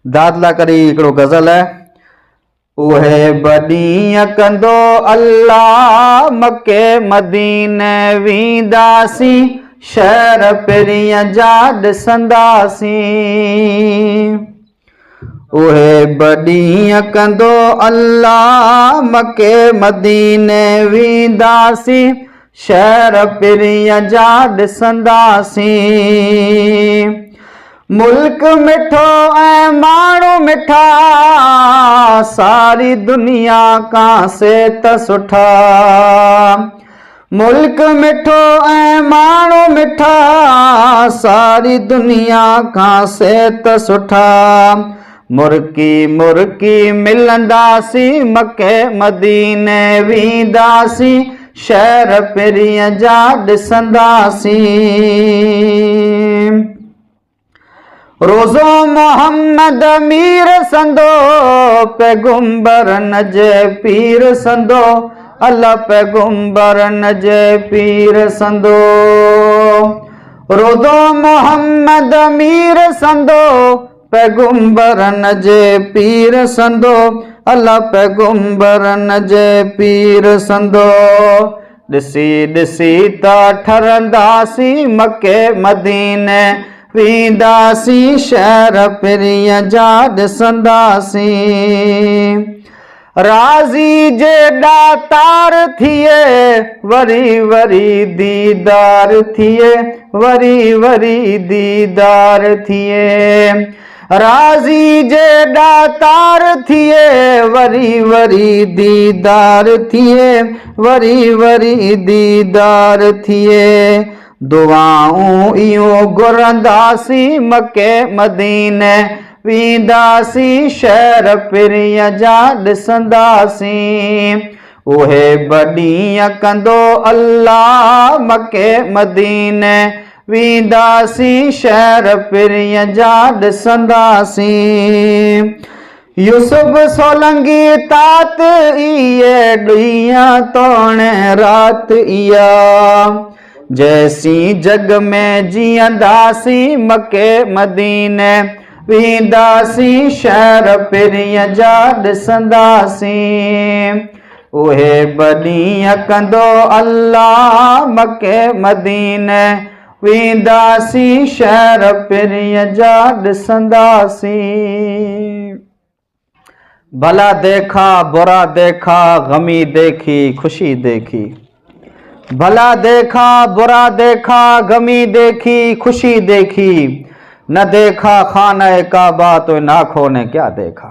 दादला करी हिकिड़ो गज़ल है। उहे बॾींहं कंदो अल्लाह मके मदीने वेंदासीं, शहर पहिरीं जा ॾिसंदासीं। उहे बॾींहं कंदो अल्लाह मके मदीने वेंदासीं, शहर पहिरीं जा ॾिसंदासीं। मुल्क मिठो ऐं माण्हू मिठा, सारी दुनिया खां सेहत सुठा। मुल्क मिठो ऐं माण्हू मिठा, सारी दुनिया खां सेहत सुठा। मुर्की मुर्की मिलंदासीं मके मदीने वेंदासीं, शहर पहिरीं जा ॾिसंदासीं। रोज़ो मोहम्मद मीर संदो, पैगुंबरन जे पीर संदो, अल्लाह पैगुंबरन जे पीर संदो। रोज़ो मोहम्मद मीर संदो, पैगुंबरन जे पीर संदो, अल्लाह पैगुंबरन जे पीर संदो। ॾिसी ॾिसी त ठरंदासीं मके मदीने वेंदासीं, शहर पहिरीं जा ॾिसंदासीं। राज़ी जे ॾातार थिए, वरी वरी दीदार थिए, वरी वरी दीदार थिए। राज़ी जे ॾातार थिए, वरी वरी दीदार थिए, वरी वरी दीदार थिए। दुआऊं इहो घुरंदासीं मके मदीने वेंदासीं, शहर पहिरीं जा ॾिसंदासीं। उहे बॾींहं कंदो अल्लाह मके मदीने वेंदासीं, शहर पहिरीं जा ॾिसंदासीं। यूसुफ सोलंगी तात इहे ॾींहं तोणे राति इहा, जैसी जग में जीअंदासीं मके मदीने वेंदासीं, शहर पहिरीं जा ॾिसंदासीं। उहे बॾींहं कंदो अल्लाह मके मदीने वेंदासीं, शहर पहिरीं जा ॾिसंदासीं। भला देखा बुरा देखा, गमी देखी खुशी देखी। भला देखा बुरा देखा, गमी देखी खुशी देखी। न देखा खाना काबा तो इन आँखों ने क्या देखा।